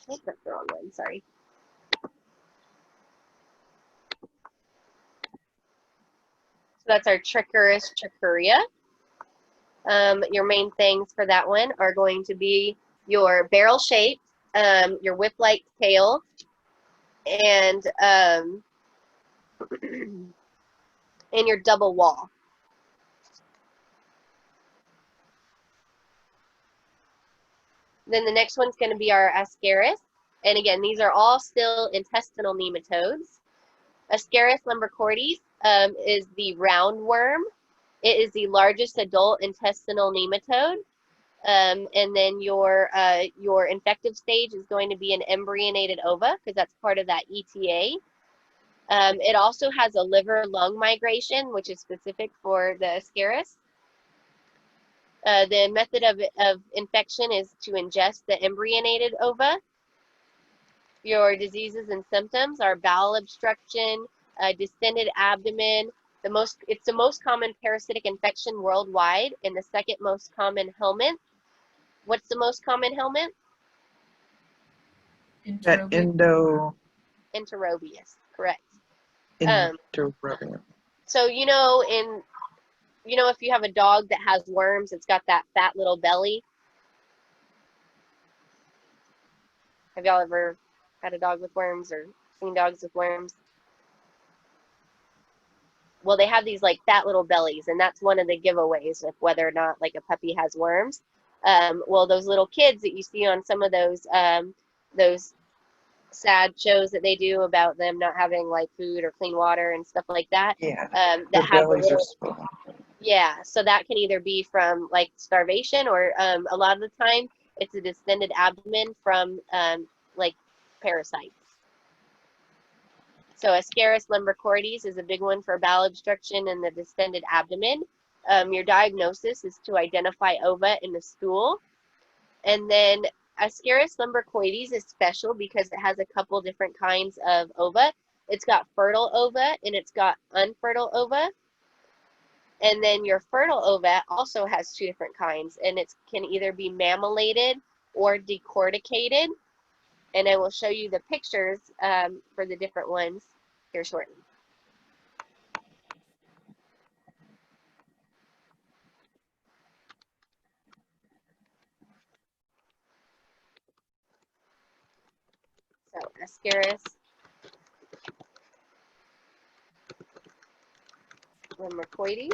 Oh, that's the wrong one, sorry. So that's our Trichuris trichuria. Your main things for that one are going to be your barrel shape, your whip-like tail, and your double wall. Then the next one's going to be our Ascaris. And again, these are all still intestinal nematodes. Ascaris lumbricoides is the roundworm. It is the largest adult intestinal nematode. And then your infective stage is going to be an embryonated ova, because that's part of that ETA. It also has a liver-lung migration, which is specific for the Ascaris. The method of infection is to ingest the embryonated ova. Your diseases and symptoms are bowel obstruction, distended abdomen. It's the most common parasitic infection worldwide, and the second most common helminth. What's the most common helminth? Enterobius, correct. Enterobius. So if you have a dog that has worms, it's got that fat little belly. Have y'all ever had a dog with worms or seen dogs with worms? Well, they have these like fat little bellies, and that's one of the giveaways of whether or not like a puppy has worms. Well, those little kids that you see on some of those sad shows that they do about them not having like food or clean water and stuff like that. Yeah, that have the little, yeah, so that can either be from like starvation, or a lot of the time it's a distended abdomen from like parasites. So Ascaris lumbricoides is a big one for bowel obstruction and the distended abdomen. Your diagnosis is to identify ova in the stool. And then Ascaris lumbricoides is special because it has a couple different kinds of ova. It's got fertile ova and it's got unfertile ova. And then your fertile ova also has two different kinds, and it can either be mammillated or decorticated. And I will show you the pictures for the different ones here shortly. So Ascaris lumbricoides.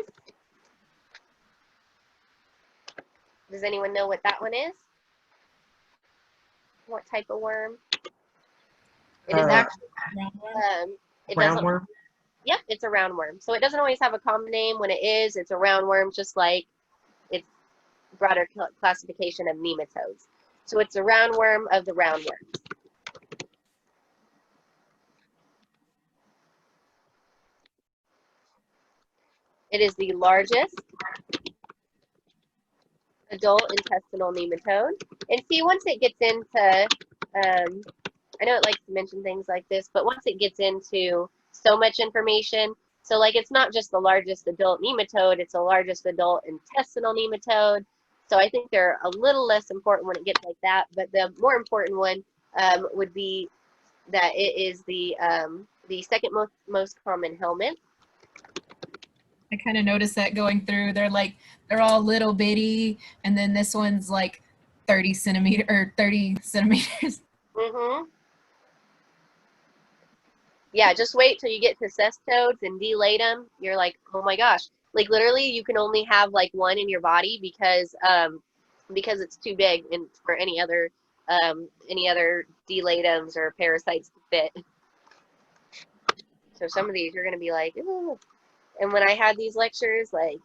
Does anyone know what that one is? What type of worm? It is actually roundworm. Yep, it's a roundworm. So it doesn't always have a common name. When it is, it's a roundworm, just like its broader classification of nematodes. So it's a roundworm of the roundworms. It is the largest adult intestinal nematode. And see, once it gets into, I know it likes to mention things like this, but once it gets into so much information, so like it's not just the largest adult nematode, it's the largest adult intestinal nematode. So I think they're a little less important when it gets like that, but the more important one would be that it is the second most common helminth. I kind of noticed that going through. They're all little bitty, and then this one's like 30 centimeters. Mm-hmm. Yeah, just wait till you get to cestodes and delatum. You're like, oh my gosh. Like literally you can only have like one in your body because it's too big and for any other delatums or parasites to fit. So some of these you're gonna be like, ooh. And when I had these lectures, like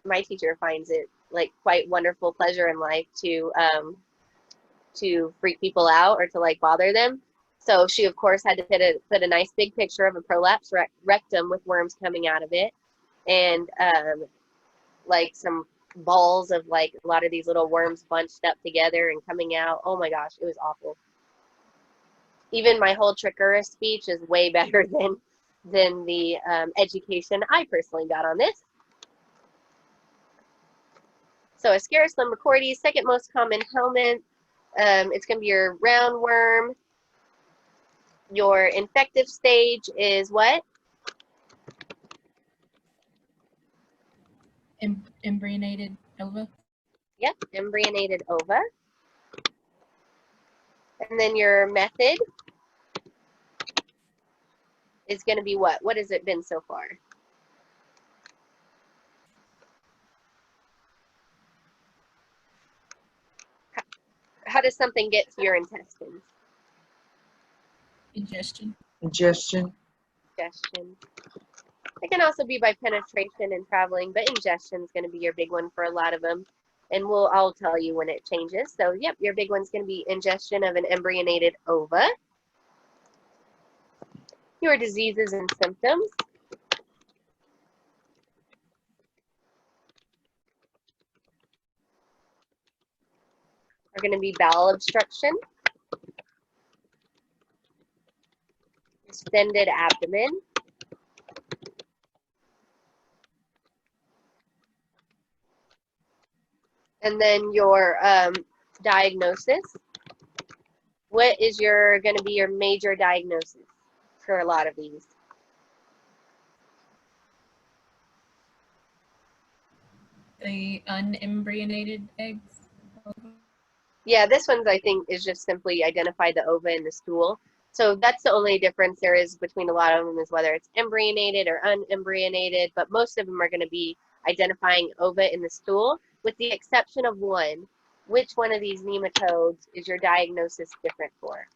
my teacher finds it like quite wonderful pleasure in life to freak people out or to like bother them. So she, of course, had to put a nice big picture of a prolapsed rectum with worms coming out of it, and like some balls of like a lot of these little worms bunched up together and coming out. Oh my gosh, it was awful. Even my whole Trichuris speech is way better than the education I personally got on this. So Ascaris lumbricoides, second most common helminth. It's going to be your roundworm. Your infective stage is what? Embryonated ova. Yep, embryonated ova. And then your method is going to be what? What has it been so far? How does something get to your intestines? Ingestion. Ingestion. Ingestion. It can also be by penetration and traveling, but ingestion is going to be your big one for a lot of them. And I'll tell you when it changes. So, yep, your big one's going to be ingestion of an embryonated ova. Your diseases and symptoms are going to be bowel obstruction, distended abdomen, and then your diagnosis. What is going to be your major diagnosis for a lot of these? The unembryonated eggs. Yeah, this one's, I think, is just simply identify the ova in the stool. So that's the only difference there is between a lot of them is whether it's embryonated or unembryonated, but most of them are going to be identifying ova in the stool, with the exception of one. Which one of these nematodes is your diagnosis different for?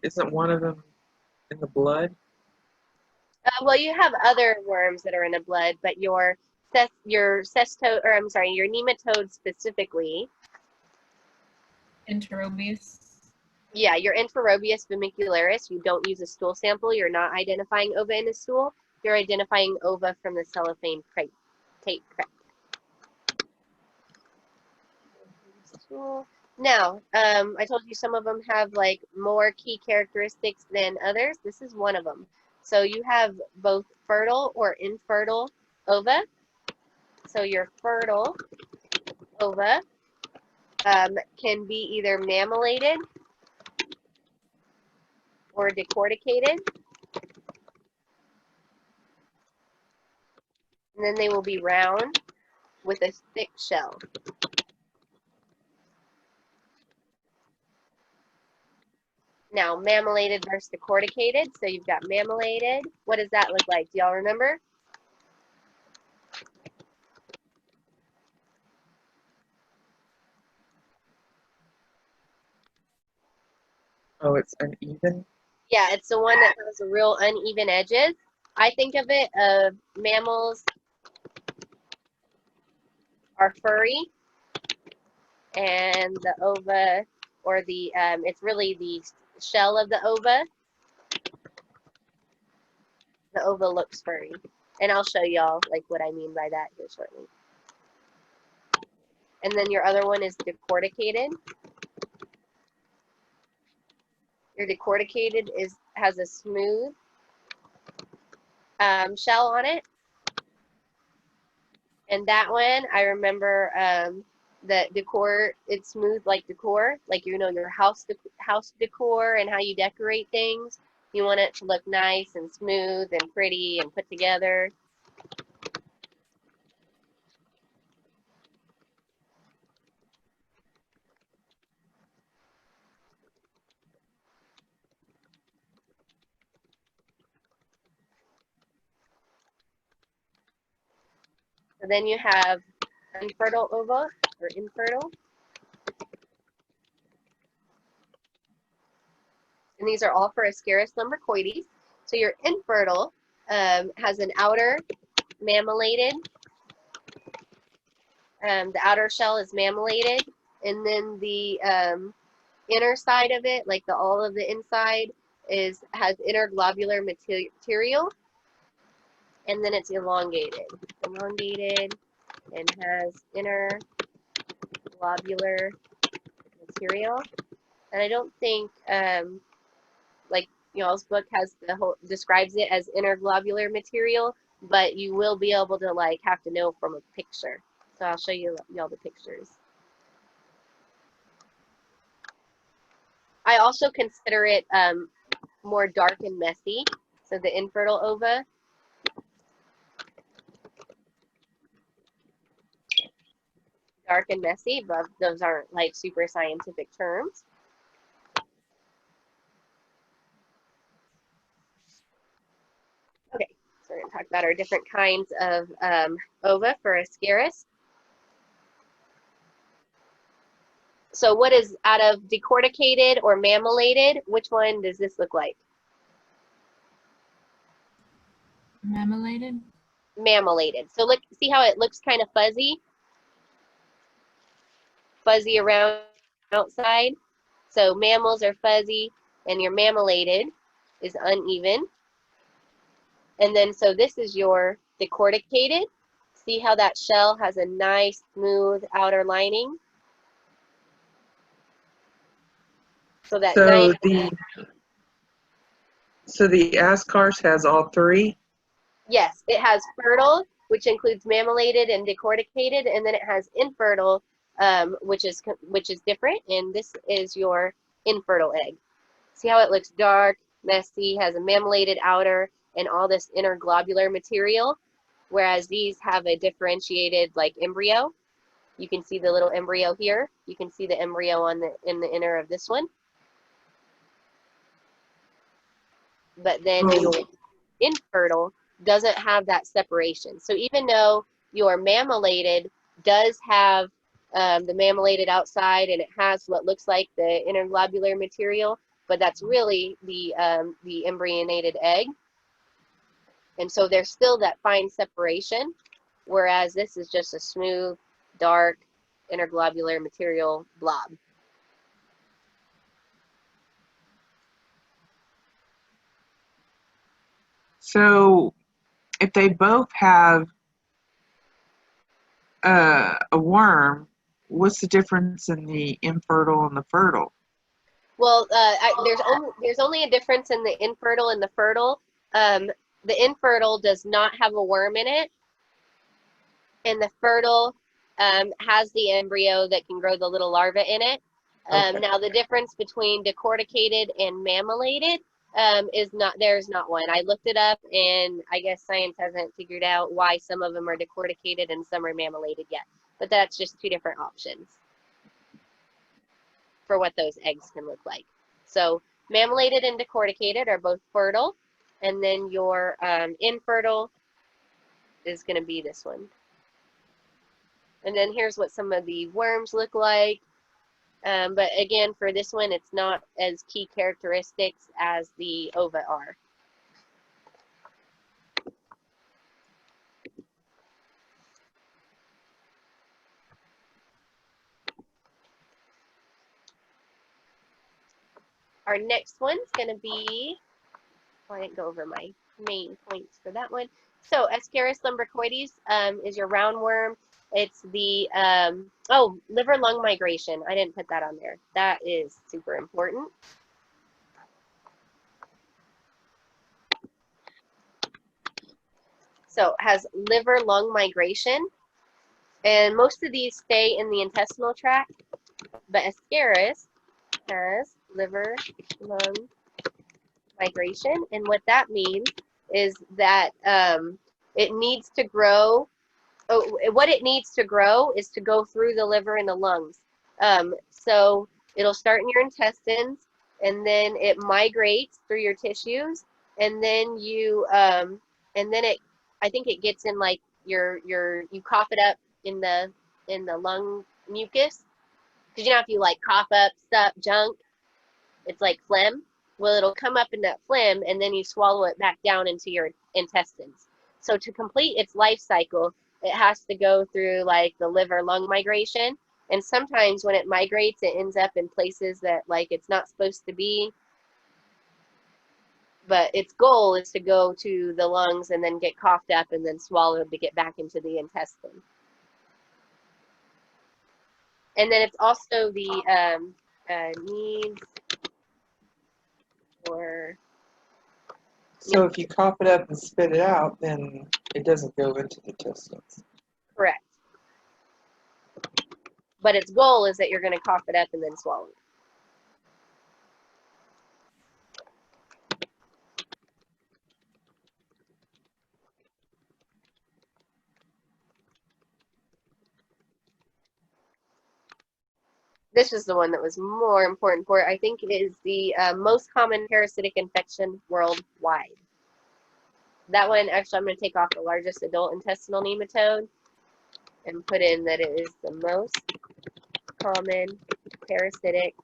Isn't one of them in the blood? Well, you have other worms that are in the blood, but your nematode specifically. Enterobius. Yeah, your Inferobius vermicularis, you don't use a stool sample. You're not identifying ova in a stool. You're identifying ova from the cellophane tape crepe. Now, I told you some of them have like more key characteristics than others. This is one of them. So you have both fertile or infertile ova. So your fertile ova can be either mammillated or decorticated. And then they will be round with a thick shell. Now, mammillated versus decorticated. So you've got mammillated. What does that look like? Do y'all remember? Oh, it's uneven. Yeah, it's the one that has real uneven edges. I think of it of mammals are furry, and the ova, or the it's really the shell of the ova. The ova looks furry, and I'll show y'all like what I mean by that here shortly. And then your other one is decorticated. Your decorticated has a smooth shell on it. And that one, I remember that decor, it's smooth like decor, like your house decor and how you decorate things. You want it to look nice and smooth and pretty and put together. So then you have infertile ova or infertile. And these are all for Ascaris lumbricoides. So your infertile has an outer mammillated. The outer shell is mammillated, and then the inner side of it, like all of the inside, has interglobular material, and then it's elongated and has interglobular material. And I don't think like y'all's book describes it as interglobular material, but you will be able to have to know from a picture. So I'll show you all the pictures. I also consider it more dark and messy. So the infertile ova. Dark and messy, but those aren't like super scientific terms. Okay, so we're going to talk about our different kinds of ova for Ascaris. So what is out of decorticated or mammillated? Which one does this look like? Mammillated? Mammillated. So look, see how it looks kind of fuzzy? Fuzzy around outside. So mammals are fuzzy, and your mammillated is uneven. And then so this is your decorticated. See how that shell has a nice smooth outer lining? So that So nice, the Ascaris has all three. yes, it has fertile, which includes mammillated and decorticated, and then it has infertile, which is different, and this is your infertile egg. See how it looks dark, messy, has a mammillated outer, and all this inner globular material, whereas these have a differentiated like embryo. You can see the little embryo here. You can see the embryo in the inner of this one. But then your infertile doesn't have that separation. So even though your mammillated does have the mammillated outside and it has what looks like the interglobular material, but that's really the embryonated egg. And so there's still that fine separation, whereas this is just a smooth, dark, interglobular material blob. So if they both have a worm, what's the difference in the infertile and the fertile? Well, there's only a difference in the infertile and the fertile. The infertile does not have a worm in it, and the fertile has the embryo that can grow the little larva in it. Okay. Now, the difference between decorticated and mammillated there's not one. I looked it up, and I guess science hasn't figured out why some of them are decorticated and some are mammillated yet. But that's just two different options for what those eggs can look like. So mammillated and decorticated are both fertile, and then your infertile is going to be this one. And then here's what some of the worms look like. But again, for this one, it's not as key characteristics as the ova are. Our next one's going to be, I didn't go over my main points for that one. So Ascaris lumbricoides is your roundworm. It's the, liver lung migration. I didn't put that on there. That is super important. So it has liver lung migration. And most of these stay in the intestinal tract, but Ascaris has liver lung migration. And what that means is that it needs to grow. What it needs to grow is to go through the liver and the lungs. So it'll start in your intestines, and then it migrates through your tissues, and then I think it gets in like you cough it up in the lung mucus, because you know if you like cough up stuff, junk, it's like phlegm. Well, it'll come up in that phlegm, and then you swallow it back down into your intestines. So to complete its life cycle, it has to go through like the liver lung migration. And sometimes when it migrates, it ends up in places that like it's not supposed to be. But its goal is to go to the lungs and then get coughed up and then swallowed to get back into the intestine. And then it's also the needs for. So if you cough it up and spit it out, then it doesn't go into the intestines. Correct. but its goal is that you're going to cough it up and then swallow it. This is the one that was more important for it. I think it is the most common parasitic infection worldwide. That one, actually, I'm going to take off the largest adult intestinal nematode and put in that it is the most common parasitic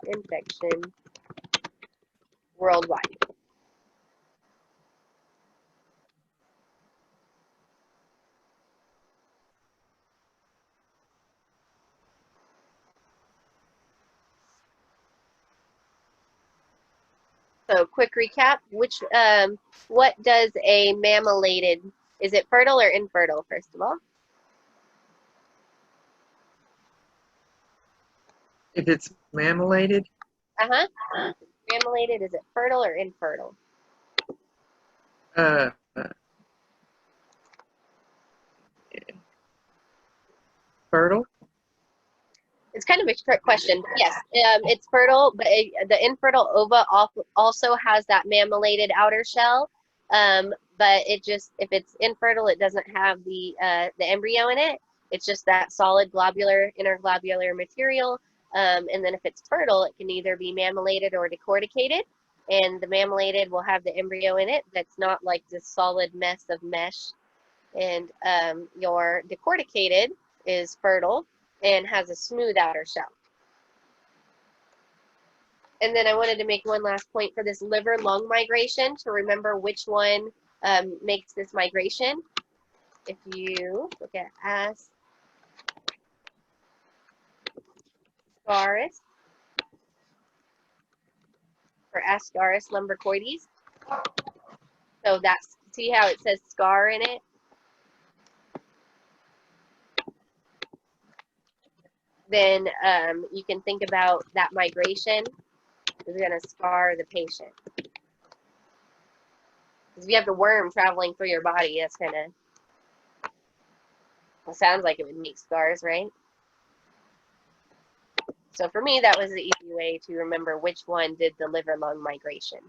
infection worldwide. So quick recap, what does a mammillated, is it fertile or infertile, first of all? If it's mammillated, Uh-huh. Mammillated, is it fertile or infertile? uh, fertile. It's kind of a trick question. Yes, it's fertile, but the infertile ova also has that mammillated outer shell. But it just, if it's infertile, it doesn't have the embryo in it. It's just that solid globular, interglobular material. And then if it's fertile, it can either be mammillated or decorticated. And the mammillated will have the embryo in it that's not like this solid mess of mesh. And your decorticated is fertile and has a smooth outer shell. And then I wanted to make one last point for this liver-lung migration to remember which one makes this migration. If you look at Ascaris, or Ascaris lumbricoides. So that's, see how it says scar in it? Then you can think about that migration is going to scar the patient. Because if you have the worm traveling through your body, that's going to, well, sounds like it would make scars, right? So for me, that was the easy way to remember which one did the liver-lung migration.